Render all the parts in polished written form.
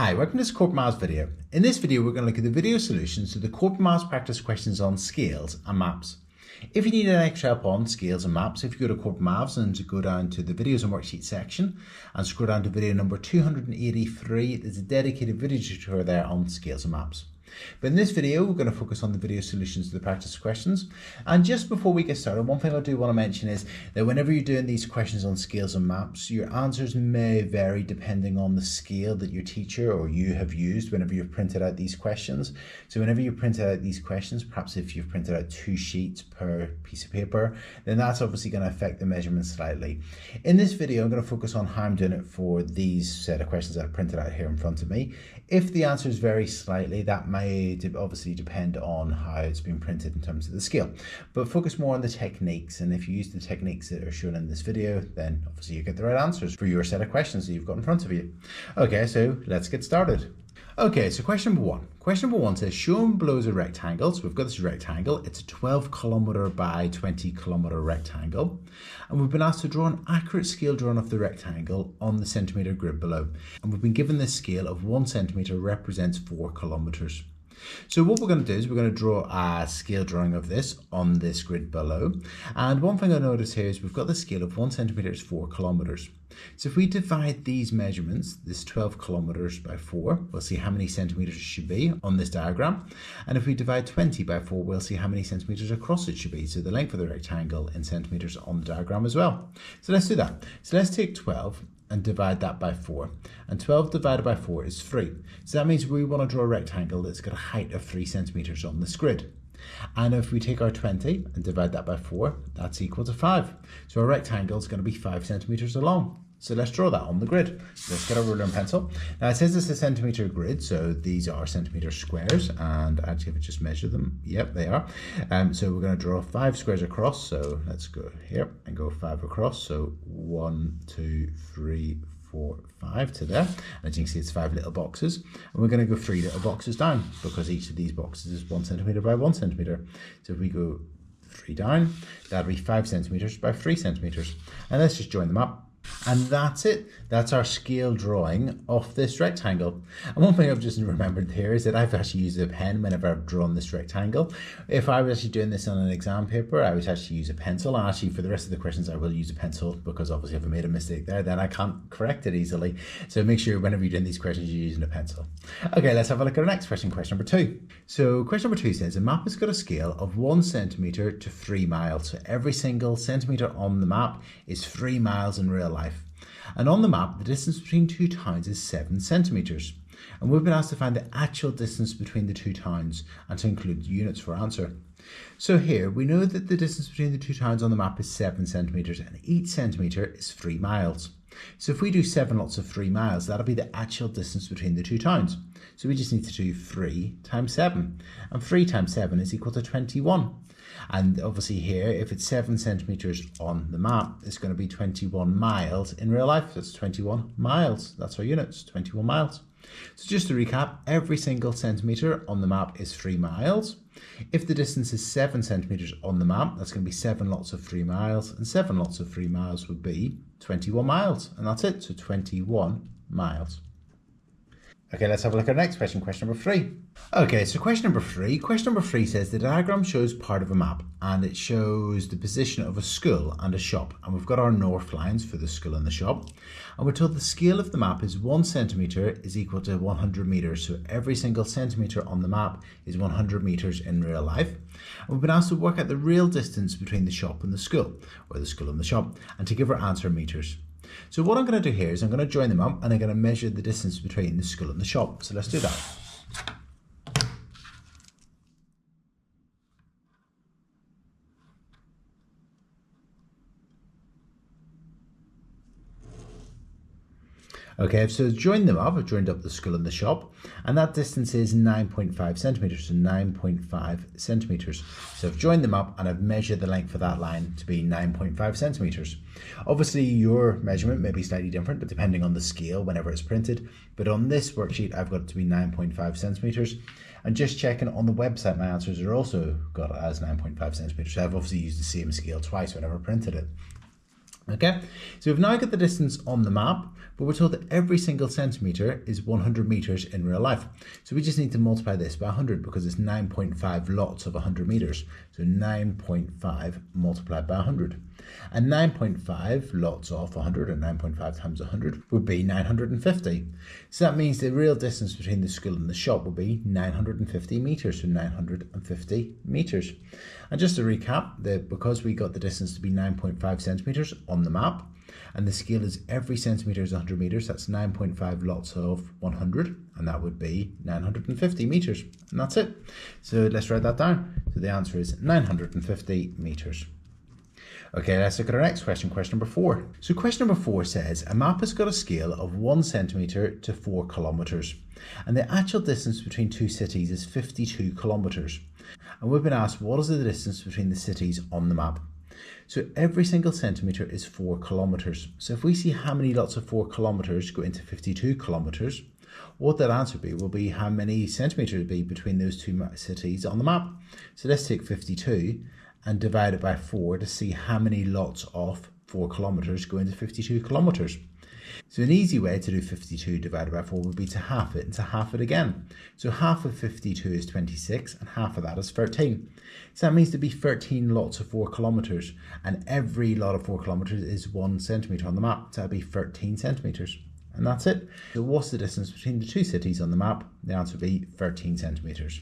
Hi, welcome to this Corbettmaths video. In this video, we're going to look at the video solutions to the Corbettmaths practice questions on scales and maps. If you need any extra help on scales and maps, if you go to Corbettmaths and go down to the videos and worksheet section and scroll down to video number 283, there's a dedicated video tutorial there on scales and maps. But in this video, we're going to focus on the video solutions to the practice questions. And just before we get started, one thing I do want to mention is that whenever you're doing these questions on scales and maps, your answers may vary depending on the scale that your teacher or you have used whenever you've printed out these questions. So whenever you printed out these questions, perhaps if you've printed out 2 sheets per piece of paper, then that's obviously going to affect the measurements slightly. In this video, I'm going to focus on how I'm doing it for these set of questions that I've printed out here in front of me. If the answers vary slightly, that may obviously depend on how it's been printed in terms of the scale, but focus more on the techniques. And if you use the techniques that are shown in this video, then obviously you get the right answers for your set of questions that you've got in front of you. Okay, so let's get started. Okay, so question number one. Question number one says, shown below is a rectangle. So we've got this rectangle. It's a 12 kilometer by 20 kilometer rectangle. And we've been asked to draw an accurate scale drawing of the rectangle on the centimeter grid below. And we've been given this scale of 1 centimeter represents 4 kilometers. So what we're going to do is we're going to draw a scale drawing of this on this grid below. And one thing I notice here is we've got the scale of 1 centimeter is 4 kilometers. So if we divide these measurements, this 12 kilometers by 4, we'll see how many centimeters it should be on this diagram. And if we divide 20 by 4, we'll see how many centimeters across it should be. So the length of the rectangle in centimeters on the diagram as well. So let's do that. So let's take 12 and divide that by 4. And 12 divided by 4 is 3. So that means we want to draw a rectangle that's got a height of 3 centimeters on this grid. And if we take our 20 and divide that by 4, that's equal to 5. So our rectangle is going to be 5 centimeters long. So let's draw that on the grid. Let's get a ruler and pencil. Now it says it's a centimeter grid, so these are centimeter squares, and actually if I just measure them, yep, they are. So we're going to draw 5 squares across, so let's go here and go 5 across. So 1, 2, 3, 4, 5 to there. And as you can see, it's 5 little boxes. And we're going to go 3 little boxes down because each of these boxes is 1 centimeter by 1 centimeter. So if we go 3 down, that'll be 5 centimeters by 3 centimeters. And let's just join them up. And that's it. That's our scale drawing of this rectangle. And one thing I've just remembered here is that I've actually used a pen whenever I've drawn this rectangle. If I was actually doing this on an exam paper, I would actually use a pencil. And actually for the rest of the questions, I will use a pencil because obviously if I made a mistake there, then I can't correct it easily. So make sure whenever you're doing these questions, you're using a pencil. Okay, let's have a look at our next question, question number 2. So question number 2 says, a map has got a scale of 1 centimeter to 3 miles. So every single centimeter on the map is 3 miles in real life. And on the map, the distance between 2 towns is 7 centimeters. And we've been asked to find the actual distance between the 2 towns and to include units for answer. So here we know that the distance between the 2 towns on the map is 7 centimeters and each centimeter is 3 miles. So if we do 7 lots of 3 miles, that'll be the actual distance between the 2 towns. So we just need to do 3 times 7, and 3 times 7 is equal to 21. And obviously here, if it's 7 centimeters on the map, it's going to be 21 miles in real life. That's 21 miles. That's our units, 21 miles. So just to recap, every single centimeter on the map is 3 miles. If the distance is 7 centimeters on the map, that's going to be 7 lots of 3 miles, and 7 lots of 3 miles would be 21 miles. And that's it, so 21 miles. Okay, let's have a look at our next question, question number 3. Okay, so question number 3. Question number 3 says the diagram shows part of a map and it shows the position of a school and a shop. And we've got our north lines for the school and the shop. And we're told the scale of the map is 1 centimeter is equal to 100 meters. So every single centimeter on the map is 100 meters in real life. And we've been asked to work out the real distance between the shop and the school, or the school and the shop, and to give our answer in meters. So what I'm going to do here is I'm going to join them up and I'm going to measure the distance between the school and the shop. So let's do that. Okay, so I've joined them up. I've joined up the school and the shop, and that distance is 9.5 centimeters, so 9.5 centimeters. So I've joined them up and I've measured the length of that line to be 9.5 centimeters. Obviously your measurement may be slightly different, but depending on the scale whenever it's printed. But on this worksheet, I've got it to be 9.5 centimeters. And just checking on the website, my answers are also got it as 9.5 centimeters. So I've obviously used the same scale twice whenever I printed it. Okay, so we've now got the distance on the map. but we're told that every single centimetre is 100 metres in real life. So we just need to multiply this by 100 because it's 9.5 lots of 100 metres. So 9.5 multiplied by 100. And 9.5 lots of 100, or 9.5 times 100, would be 950. So that means the real distance between the school and the shop will be 950 metres, so 950 metres. And just to recap, because we got the distance to be 9.5 centimetres on the map, and the scale is every centimetre is 100 metres, that's 9.5 lots of 100, and that would be 950 metres. And that's it. So let's write that down. So the answer is 950 metres. Okay, let's look at our next question, question number 4. So question number 4 says, a map has got a scale of 1 centimetre to 4 kilometres, and the actual distance between two cities is 52 kilometres. And we've been asked, what is the distance between the cities on the map? So every single centimetre is 4 kilometres. So if we see how many lots of 4 kilometres go into 52 kilometres, what that answer will be how many centimetres would be between those two cities on the map. So let's take 52 and divide it by 4 to see how many lots of 4 kilometres go into 52 kilometres. So an easy way to do 52 divided by 4 would be to half it and to half it again. So half of 52 is 26 and half of that is 13. So that means there'd be 13 lots of 4 kilometres, and every lot of 4 kilometres is 1 centimetre on the map. So that'd be 13 centimetres. And that's it. So what's the distance between the two cities on the map? The answer would be 13 centimetres.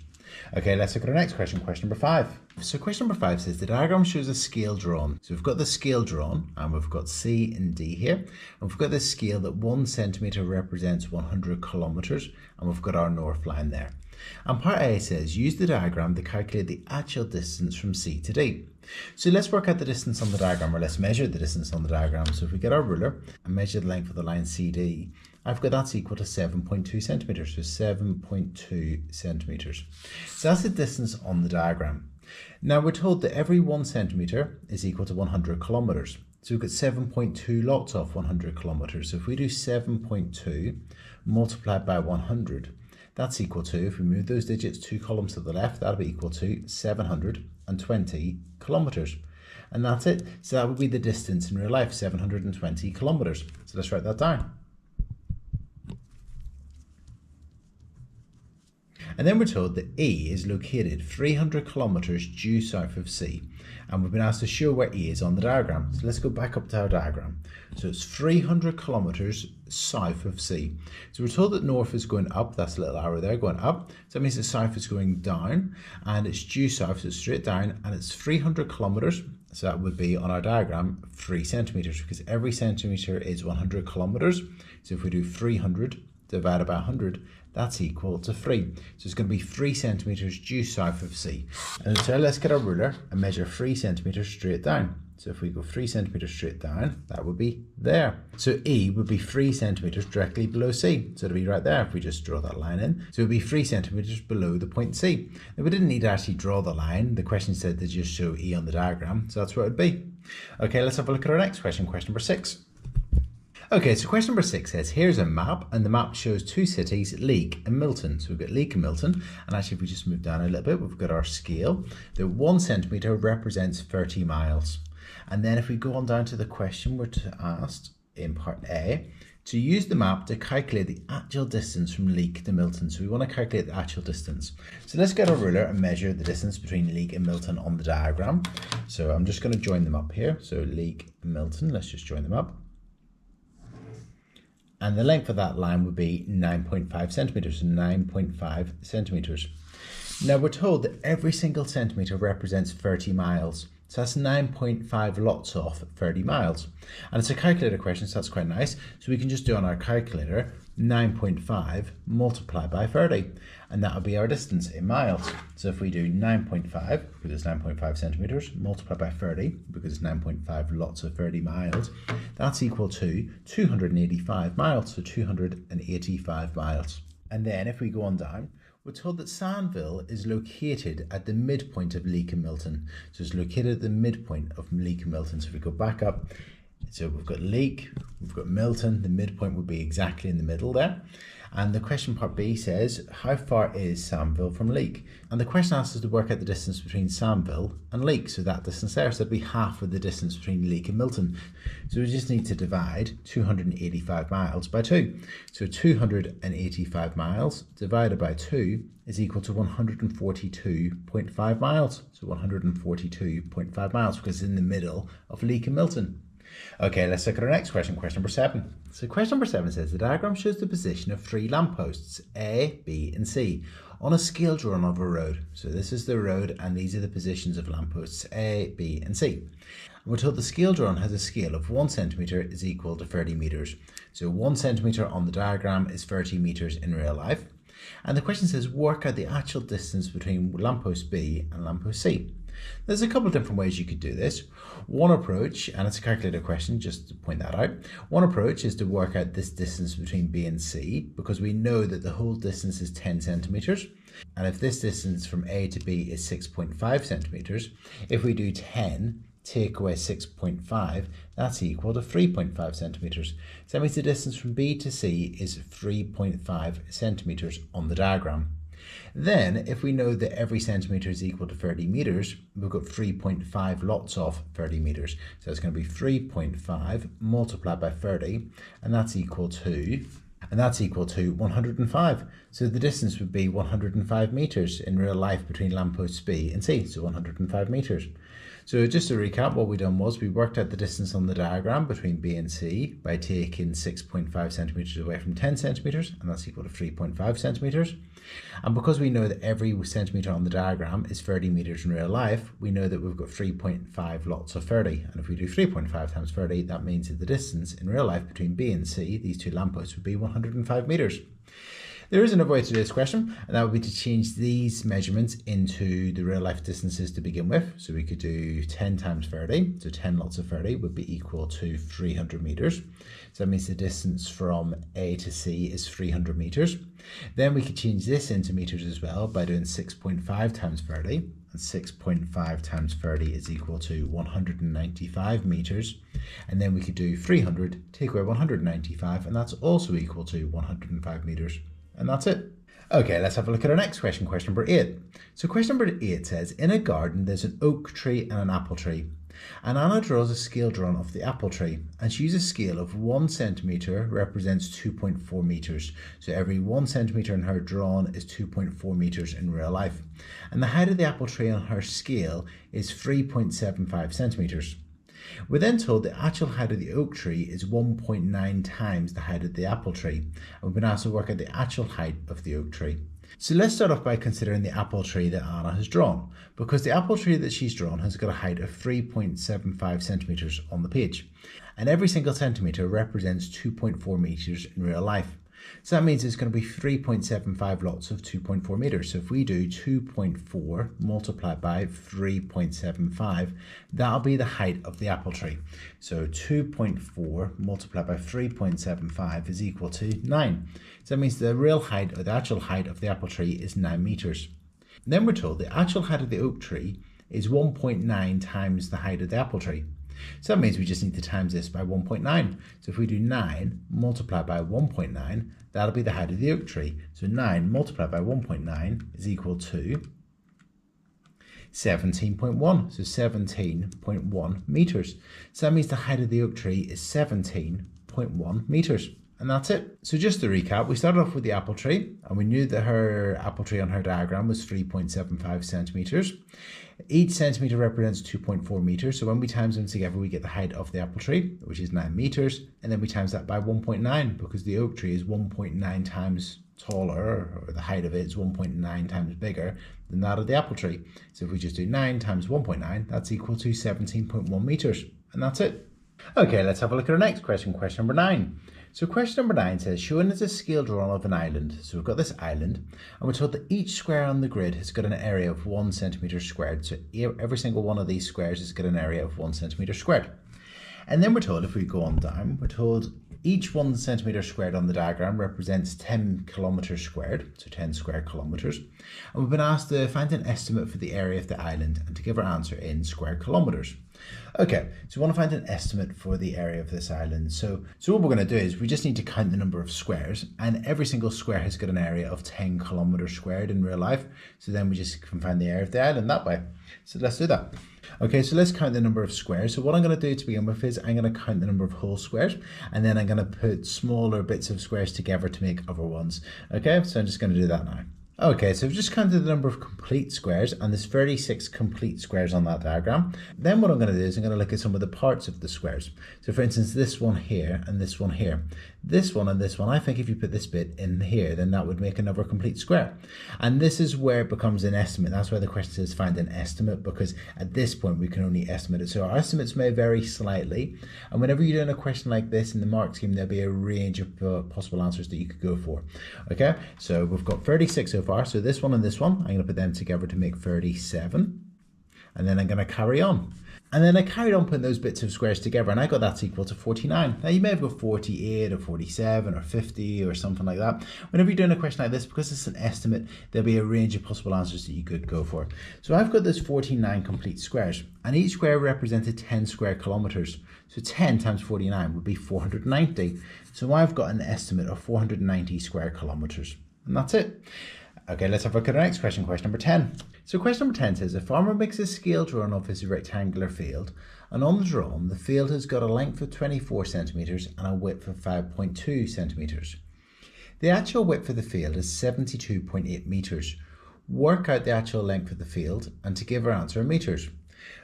Okay, let's look at our next question, question number 5. So question number 5 says the diagram shows a scale drawn. So we've got the scale drawn, and we've got C and D here. And we've got this scale that 1 centimetre represents 100 kilometres, and we've got our north line there. And part A says use the diagram to calculate the actual distance from C to D. So let's work out the distance on the diagram, or let's measure the distance on the diagram. So if we get our ruler and measure the length of the line CD, I've got that's equal to 7.2 centimetres, so 7.2 centimetres. So that's the distance on the diagram. Now we're told that every 1 centimetre is equal to 100 kilometres. So we've got 7.2 lots of 100 kilometres. So if we do 7.2 multiplied by 100, that's equal to, if we move those digits 2 columns to the left, that'll be equal to 720 kilometres. And that's it. So that would be the distance in real life, 720 kilometres. So let's write that down. And then we're told that E is located 300 kilometres due south of C. And we've been asked to show where E is on the diagram. So let's go back up to our diagram. So it's 300 kilometres south of C. So we're told that north is going up, that's a little arrow there going up. So that means that south is going down, and it's due south, so it's straight down, and it's 300 kilometres. So that would be on our diagram 3 centimetres, because every centimetre is 100 kilometres. So if we do 300 divided by 100, that's equal to 3. So it's going to be 3 centimetres due south of C. And so let's get our ruler and measure 3 centimetres straight down. So if we go 3 centimetres straight down, that would be there. So E would be 3 centimetres directly below C. So it'll be right there if we just draw that line in. So it'll be 3 centimetres below the point C. Now we didn't need to actually draw the line. The question said to just show E on the diagram. So that's where it would be. Okay, let's have a look at our next question, question number 6. Okay, so question number 6 says, here's a map, and the map shows two cities, Leek and Milton. So we've got Leek and Milton, and actually if we just move down a little bit, we've got our scale. The 1 centimetre represents 30 miles. And then if we go on down to the question we're asked in part A, to use the map to calculate the actual distance from Leek to Milton. So we want to calculate the actual distance. So let's get our ruler and measure the distance between Leek and Milton on the diagram. So I'm just going to join them up here. So Leek and Milton, let's just join them up. And the length of that line would be 9.5 centimetres, so 9.5 centimetres. Now we're told that every single centimetre represents 30 miles. So that's 9.5 lots of 30 miles. And it's a calculator question, so that's quite nice. So we can just do on our calculator 9.5 multiplied by 30. And that would be our distance in miles. So if we do 9.5, because it's 9.5 centimetres, multiplied by 30, because it's 9.5 lots of 30 miles, that's equal to 285 miles, so 285 miles. And then if we go on down, we're told that Sandville is located at the midpoint of Leek and Milton. So it's located at the midpoint of Leek and Milton. So if we go back up, so we've got Leek, we've got Milton, the midpoint would be exactly in the middle there. And the question part B says, how far is Samville from Leek? And the question asks us to work out the distance between Samville and Leek. So that distance there, so that'd be half of the distance between Leek and Milton. So we just need to divide 285 miles by 2. So 285 miles divided by 2 is equal to 142.5 miles. So 142.5 miles, because it's in the middle of Leek and Milton. Okay, let's look at our next question, question number 7. So question number 7 says, the diagram shows the position of 3 lampposts, A, B and C, on a scale drawn of a road. So this is the road and these are the positions of lampposts A, B and C. And we're told the scale drawn has a scale of 1 centimetre is equal to 30 metres. So 1 centimetre on the diagram is 30 metres in real life. And the question says, work out the actual distance between lamppost B and lamppost C. There's a couple of different ways you could do this. One approach, and it's a calculator question, just to point that out. One approach is to work out this distance between B and C, because we know that the whole distance is 10 centimetres. And if this distance from A to B is 6.5 centimetres, if we do 10, take away 6.5, that's equal to 3.5 centimetres. So that means the distance from B to C is 3.5 centimetres on the diagram. Then, if we know that every centimetre is equal to 30 metres, we've got 3.5 lots of 30 metres. So it's going to be 3.5 multiplied by 30, and that's equal to 105. So the distance would be 105 metres in real life between lampposts B and C, so 105 metres. So just to recap, what we done was we worked out the distance on the diagram between B and C by taking 6.5 centimetres away from 10 centimetres, and that's equal to 3.5 centimetres. And because we know that every centimetre on the diagram is 30 metres in real life, we know that we've got 3.5 lots of 30. And if we do 3.5 times 30, that means that the distance in real life between B and C, these two lampposts, would be 105 metres. There is another way to do this question, and that would be to change these measurements into the real life distances to begin with. So we could do 10 times 30, so 10 lots of 30 would be equal to 300 metres. So that means the distance from A to C is 300 metres. Then we could change this into metres as well by doing 6.5 times 30, and 6.5 times 30 is equal to 195 metres. And then we could do 300, take away 195, and that's also equal to 105 metres. And that's it. Okay, let's have a look at our next question, question number 8. So question number 8 says, in a garden there's an oak tree and an apple tree. And Anna draws a scale drawn of the apple tree, and she uses a scale of 1 centimetre represents 2.4 metres. So every 1 centimetre in her drawn is 2.4 metres in real life. And the height of the apple tree on her scale is 3.75 centimetres. We're then told the actual height of the oak tree is 1.9 times the height of the apple tree, and we've been asked to work out the actual height of the oak tree. So let's start off by considering the apple tree that Anna has drawn, because the apple tree that she's drawn has got a height of 3.75 centimetres on the page, and every single centimetre represents 2.4 metres in real life. So that means it's going to be 3.75 lots of 2.4 metres. So if we do 2.4 multiplied by 3.75, that'll be the height of the apple tree. So 2.4 multiplied by 3.75 is equal to 9. So that means the real height, or the actual height of the apple tree is 9 metres. And then we're told the actual height of the oak tree is 1.9 times the height of the apple tree. So that means we just need to times this by 1.9. So if we do 9 multiplied by 1.9, that'll be the height of the oak tree. So 9 multiplied by 1.9 is equal to 17.1. So 17.1 metres. So that means the height of the oak tree is 17.1 metres. And that's it. So just to recap, we started off with the apple tree, and we knew that her apple tree on her diagram was 3.75 centimetres. Each centimetre represents 2.4 metres, so when we times them together we get the height of the apple tree, which is 9 metres, and then we times that by 1.9, because the oak tree is 1.9 times taller, or the height of it is 1.9 times bigger than that of the apple tree. So if we just do 9 times 1.9, that's equal to 17.1 metres, and that's it. Okay, let's have a look at our next question, question number 9. So question number 9 says, shown is a scale drawn of an island. So we've got this island, and we're told that each square on the grid has got an area of 1 centimetre squared. So every single one of these squares has got an area of 1 centimetre squared. And then we're told, if we go on down, we're told each 1 centimetre squared on the diagram represents 10 kilometres squared, so 10 square kilometres. And we've been asked to find an estimate for the area of the island and to give our answer in square kilometres. Okay, so we want to find an estimate for the area of this island. So what we're going to do is we just need to count the number of squares, and every single square has got an area of 10 kilometers squared in real life. So then we just can find the area of the island that way. So let's do that. Okay, so let's count the number of squares. So what I'm going to do to begin with is I'm going to count the number of whole squares, and then I'm going to put smaller bits of squares together to make other ones. Okay, so I'm just going to do that now. Okay, so we've just counted the number of complete squares, and there's 36 complete squares on that diagram. Then what I'm going to do is I'm going to look at some of the parts of the squares. So for instance, this one here and this one here. This one and this one, I think if you put this bit in here, then that would make another complete square. And this is where it becomes an estimate. That's why the question says find an estimate, because at this point we can only estimate it. So our estimates may vary slightly. And whenever you're doing a question like this in the mark scheme, there'll be a range of possible answers that you could go for. Okay, so we've got 36 so far. So this one and this one, I'm going to put them together to make 37. And then I'm going to carry on. And then I carried on putting those bits of squares together, and I got that's equal to 49. Now you may have got 48 or 47 or 50 or something like that. Whenever you're doing a question like this, because it's an estimate, there'll be a range of possible answers that you could go for. So I've got those 49 complete squares, and each square represented 10 square kilometers. So 10 times 49 would be 490. So I've got an estimate of 490 square kilometers, and that's it. Okay, let's have a look at our next question, question number 10. So question number 10 says, a farmer makes a scale drawing of his rectangular field, and on the drawing, the field has got a length of 24 centimetres and a width of 5.2 centimetres. The actual width of the field is 72.8 metres. Work out the actual length of the field and to give our answer in metres.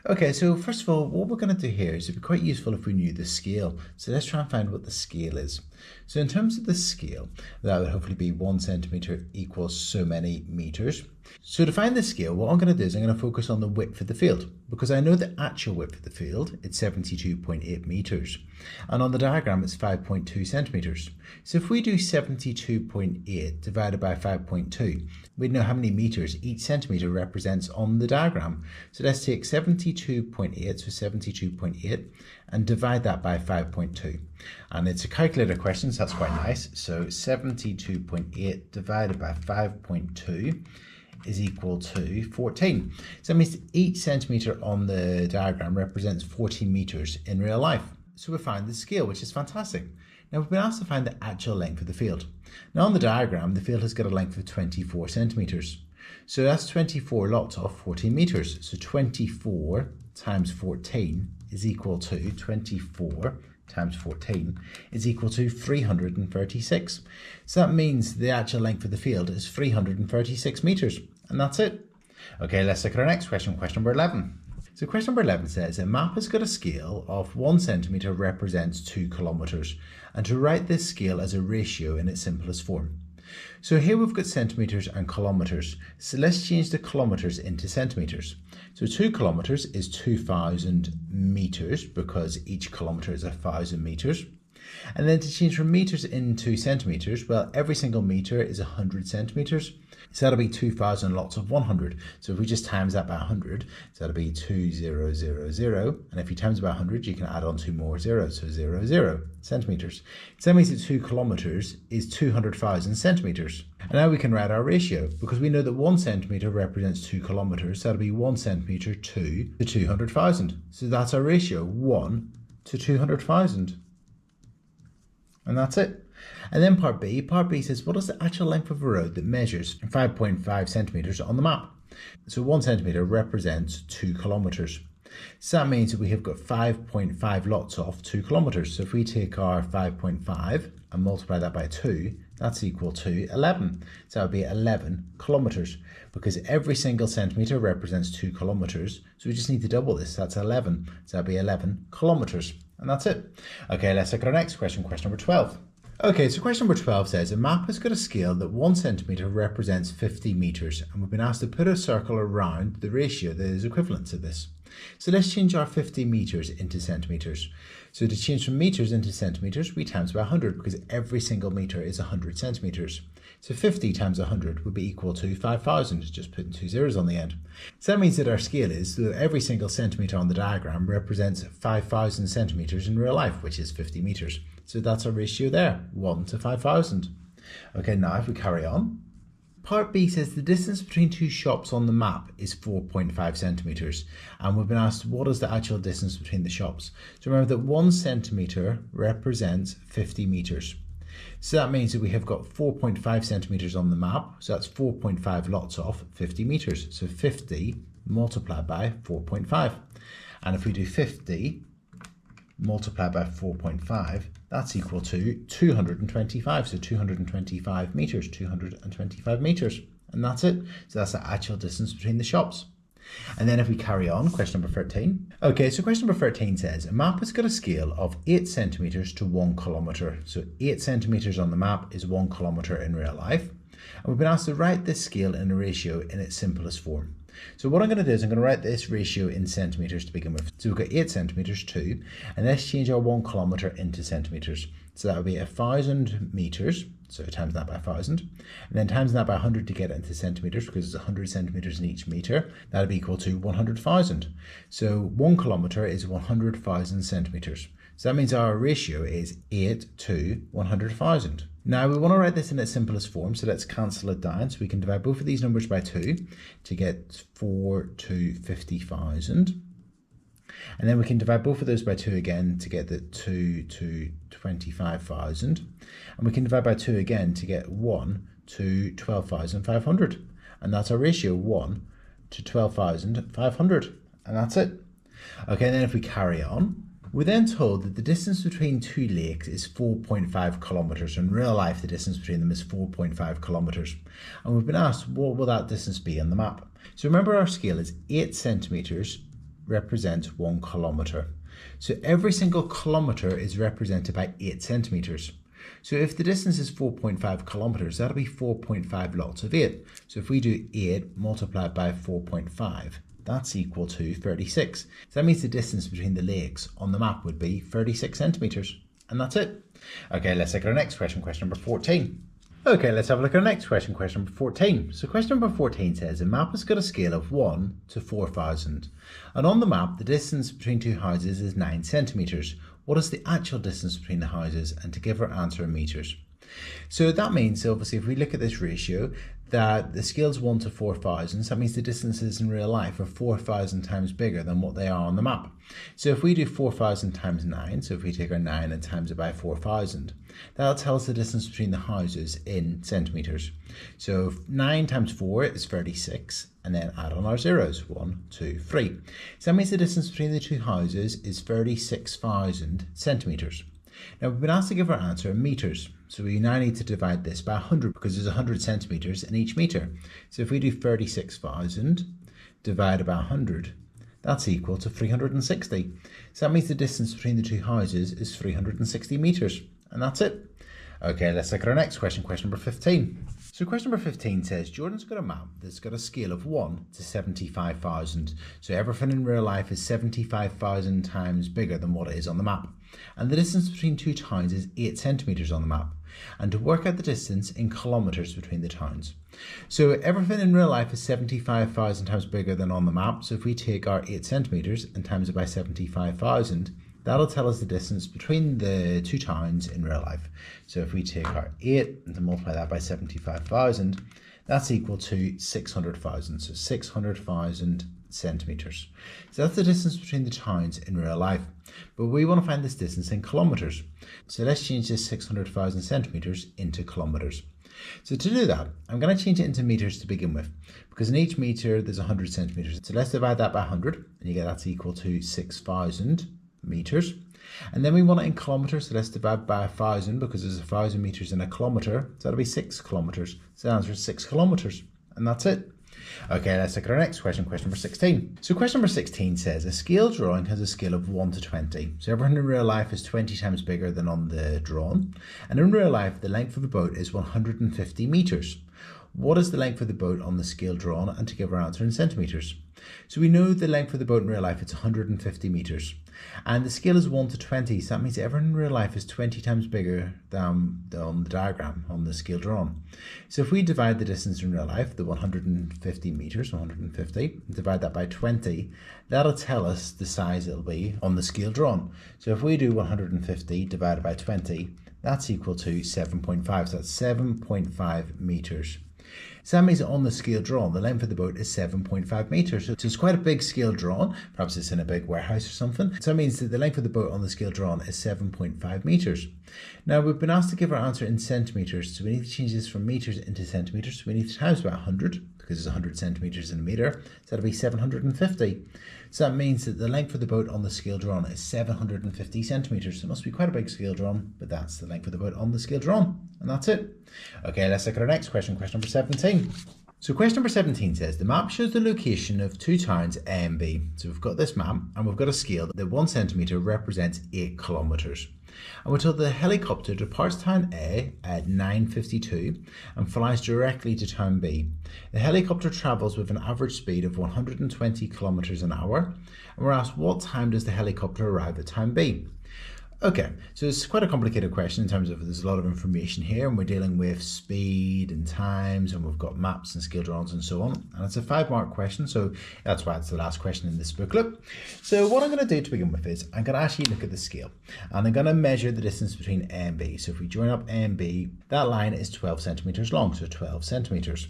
Okay, so first of all, what we're going to do here is it'd be quite useful if we knew the scale. So let's try and find what the scale is. So in terms of the scale, that would hopefully be 1 centimetre equals so many metres. So to find the scale, what I'm going to do is I'm going to focus on the width of the field, because I know the actual width of the field, it's 72.8 metres. And on the diagram, it's 5.2 centimetres. So if we do 72.8 divided by 5.2, we'd know how many metres each centimetre represents on the diagram. So let's take 72.8, so 72.8, and divide that by 5.2. And it's a calculator question, so that's quite nice. So 72.8 divided by 5.2 is equal to 14. So that means each centimetre on the diagram represents 14 metres in real life. So we found the scale, which is fantastic. Now we've been asked to find the actual length of the field. Now on the diagram, the field has got a length of 24 centimetres. So that's 24 lots of 14 metres. So 24 times 14 is equal to 24 times 14 is equal to 336. So that means the actual length of the field is 336 metres. And that's it. Okay, let's look at our next question, question number 11. So question number 11 says, a map has got a scale of 1 centimetre represents 2 kilometres, and to write this scale as a ratio in its simplest form. So here we've got centimetres and kilometres. So let's change the kilometres into centimetres. So 2 kilometres is 2,000 metres, because each kilometre is 1,000 metres. And then to change from metres into centimetres, well, every single metre is 100 centimetres. So that'll be 2,000 lots of 100. So if we just times that by 100, so that'll be 2000. And if you times by 100, you can add on 2 more zeros. So 00 centimetres. So that means that 2 kilometres is 200,000 centimetres. And now we can write our ratio, because we know that 1 centimetre represents 2 kilometres. So that'll be 1 centimetre to the 200,000. So that's our ratio, 1 to 200,000. And that's it. And then part B says, what is the actual length of a road that measures 5.5 centimetres on the map? So 1 centimetre represents 2 kilometres. So that means that we have got 5.5 lots of 2 kilometres. So if we take our 5.5 and multiply that by 2, that's equal to 11. So that would be 11 kilometres, because every single centimetre represents 2 kilometres. So we just need to double this. That's 11. So that'd be 11 kilometres. And that's it. Okay, let's look at our next question, question number 12. Okay, so question number 12 says, a map has got a scale that 1 centimetre represents 50 metres, and we've been asked to put a circle around the ratio that is equivalent to this. So let's change our 50 metres into centimetres. So to change from metres into centimetres, we times by 100, because every single metre is 100 centimetres. So 50 times 100 would be equal to 5,000, just putting 2 zeros on the end. So that means that our scale is that every single centimetre on the diagram represents 5,000 centimetres in real life, which is 50 metres. So that's our ratio there, 1 to 5,000. Okay, now if we carry on, Part B says the distance between two shops on the map is 4.5 centimetres, and we've been asked what is the actual distance between the shops. So remember that 1 centimetre represents 50 metres. So that means that we have got 4.5 centimetres on the map, so that's 4.5 lots of 50 metres. So 50 multiplied by 4.5. And if we do 50 multiplied by 4.5, that's equal to 225. So 225 metres, 225 metres. And that's it. So that's the actual distance between the shops. And then if we carry on, question number 13. Okay, so question number 13 says, a map has got a scale of 8 centimetres to 1 kilometre. So 8 centimetres on the map is 1 kilometre in real life. And we've been asked to write this scale in a ratio in its simplest form. So what I'm going to do is I'm going to write this ratio in centimetres to begin with. So we've got 8 centimetres, 2, and let's change our 1 kilometre into centimetres. So that would be 1,000 metres, so times that by 1,000, and then times that by 100 to get it into centimetres, because it's 100 centimetres in each metre. That would be equal to 100,000. So 1 kilometre is 100,000 centimetres. So that means our ratio is 8 to 100,000. Now we want to write this in its simplest form, so let's cancel it down. So we can divide both of these numbers by 2 to get 4 to 50,000. And then we can divide both of those by 2 again to get the 2 to 25,000. And we can divide by 2 again to get 1 to 12,500. And that's our ratio, 1 to 12,500. And that's it. Okay, and then if we carry on, we're then told that the distance between two lakes is 4.5 kilometres. In real life, the distance between them is 4.5 kilometres. And we've been asked, what will that distance be on the map? So remember, our scale is 8 centimetres represents 1 kilometre. So every single kilometre is represented by 8 centimetres. So if the distance is 4.5 kilometres, that'll be 4.5 lots of 8. So if we do 8 multiplied by 4.5, that's equal to 36. So that means the distance between the lakes on the map would be 36 centimetres. And that's it. Okay, let's look at our next question, question number 14. Okay, let's have a look at our next question, question number 14. So question number 14 says, a map has got a scale of 1 to 4,000. And on the map, the distance between two houses is 9 centimetres. What is the actual distance between the houses? And to give our answer in metres. So that means, obviously, if we look at this ratio, that the scale is 1 to 4,000, so that means the distances in real life are 4,000 times bigger than what they are on the map. So if we do 4,000 times 9, so if we take our 9 and times it by 4,000, that'll tell us the distance between the houses in centimetres. So 9 times 4 is 36, and then add on our zeros, 1, 2, 3. So that means the distance between the two houses is 36,000 centimetres. Now we've been asked to give our answer in metres, so we now need to divide this by 100 because there's 100 centimetres in each metre. So if we do 36,000 divided by 100, that's equal to 360. So that means the distance between the two houses is 360 metres, and that's it. Okay, let's look at our next question, question number 15. So question number 15 says, Jordan's got a map that's got a scale of 1 to 75,000. So everything in real life is 75,000 times bigger than what it is on the map. And the distance between two towns is 8 centimetres on the map. And to work out the distance in kilometres between the towns. So everything in real life is 75,000 times bigger than on the map. So if we take our 8 centimetres and times it by 75,000, that'll tell us the distance between the two towns in real life. So if we take our 8 and multiply that by 75,000, that's equal to 600,000. So 600,000 centimetres. So that's the distance between the towns in real life. But we want to find this distance in kilometres. So let's change this 600,000 centimetres into kilometres. So to do that, I'm going to change it into metres to begin with, because in each metre there's 100 centimetres. So let's divide that by 100, and you get that's equal to 6,000 metres. And then we want it in kilometres, so let's divide by 1,000 because there's 1,000 metres in a kilometre, so that'll be 6 kilometres. So the answer is 6 kilometres, and that's it. Okay, let's look at our next question, question number 16. So question number 16 says, a scale drawing has a scale of 1 to 20. So everything in real life is 20 times bigger than on the drawing. And in real life, the length of the boat is 150 metres. What is the length of the boat on the scale drawn, and to give our answer in centimetres? So we know the length of the boat in real life, it's 150 metres. And the scale is 1 to 20, so that means everything in real life is 20 times bigger than on the diagram, on the scale drawn. So if we divide the distance in real life, the 150 metres, 150, divide that by 20, that'll tell us the size it'll be on the scale drawn. So if we do 150 divided by 20, that's equal to 7.5, so that's 7.5 metres. So that means that on the scale drawn, the length of the boat is 7.5 metres. So it's quite a big scale drawn. Perhaps it's in a big warehouse or something. So that means that the length of the boat on the scale drawn is 7.5 metres. Now we've been asked to give our answer in centimetres. So we need to change this from metres into centimetres. So we need to times by 100 because it's 100 centimetres in a metre. So that'll be 750. So that means that the length of the boat on the scale drawn is 750 centimetres. So it must be quite a big scale drawn, but that's the length of the boat on the scale drawn. And that's it. Okay, let's look at our next question, question number 17. So question number 17 says, the map shows the location of two towns A and B. So we've got this map and we've got a scale that 1 centimetre represents 8 kilometres. And we're told the helicopter departs town A at 9:52 and flies directly to town B. The helicopter travels with an average speed of 120 kilometres an hour. And we're asked, what time does the helicopter arrive at town B? Okay, so it's quite a complicated question in terms of there's a lot of information here and we're dealing with speed and times and we've got maps and scale drawings and so on. And it's a 5-mark question, so that's why it's the last question in this booklet. So what I'm going to do to begin with is I'm going to actually look at the scale and I'm going to measure the distance between A and B. So if we join up A and B, that line is 12 centimetres long, so 12 centimetres.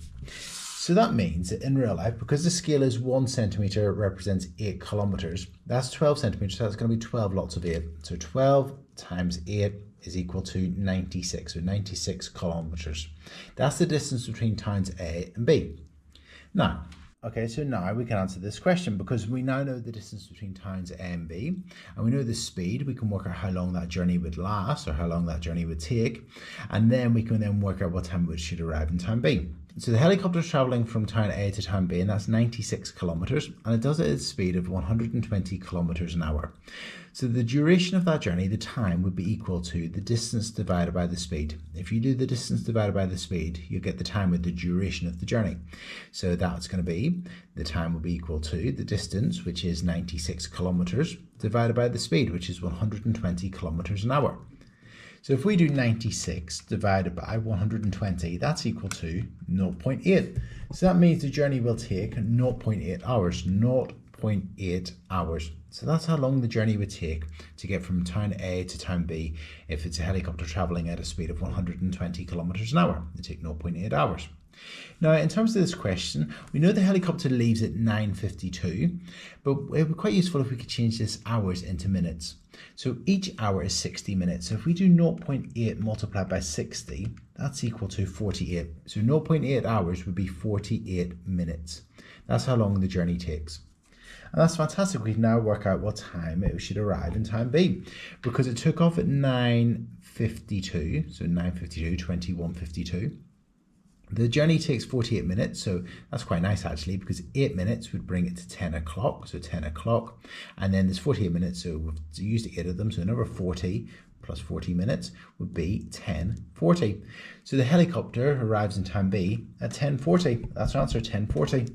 So that means that in real life, because the scale is 1 centimetre represents 8 kilometres, that's 12 centimetres, so that's going to be 12 lots of 8. So 12 times 8 is equal to 96, so 96 kilometres. That's the distance between towns A and B. Now, now we can answer this question because we now know the distance between towns A and B and we know the speed. We can work out how long that journey would last or how long that journey would take, and then we can then work out what time it should arrive in town B. So the helicopter is travelling from town A to town B and that's 96 kilometres and it does it at a speed of 120 kilometres an hour. So the duration of that journey, the time, would be equal to the distance divided by the speed. If you do the distance divided by the speed, you get the time with the duration of the journey. So that's going to be, the time will be equal to the distance, which is 96 kilometres, divided by the speed, which is 120 kilometres an hour. So if we do 96 divided by 120, that's equal to 0.8. So that means the journey will take 0.8 hours, 0.8 hours. So that's how long the journey would take to get from town A to town B if it's a helicopter travelling at a speed of 120 kilometres an hour. It would take 0.8 hours. Now, in terms of this question, we know the helicopter leaves at 9:52, but it would be quite useful if we could change this hours into minutes. So each hour is 60 minutes. So if we do 0.8 multiplied by 60, that's equal to 48. So 0.8 hours would be 48 minutes. That's how long the journey takes. And that's fantastic. We can now work out what time it should arrive in town B. Because it took off at 9:52, so 9:52, 21:52. The journey takes 48 minutes, so that's quite nice actually, because 8 minutes would bring it to 10 o'clock, so 10 o'clock. And then there's 48 minutes, so we've used 8 of them, so another 40 plus 40 minutes would be 10:40. So the helicopter arrives in town B at 10:40. That's our answer, 10:40.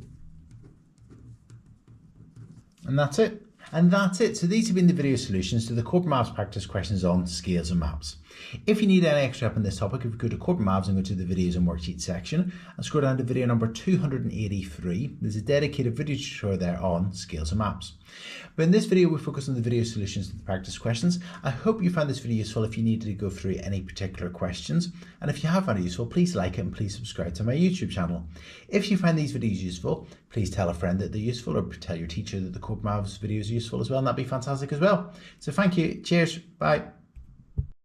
And that's it. And that's it. So these have been the video solutions to the Corbettmaths Practice Questions on Scales and Maps. If you need any extra help on this topic, if you go to Corbettmaths and go to the videos and worksheets section and scroll down to video number 283, there's a dedicated video tutorial there on scales and maps. But in this video, we focus on the video solutions to the practice questions. I hope you found this video useful if you needed to go through any particular questions. And if you have found it useful, please like it and please subscribe to my YouTube channel. If you find these videos useful, please tell a friend that they're useful or tell your teacher that the Corbettmaths videos are useful as well, and that'd be fantastic as well. So thank you. Cheers. Bye.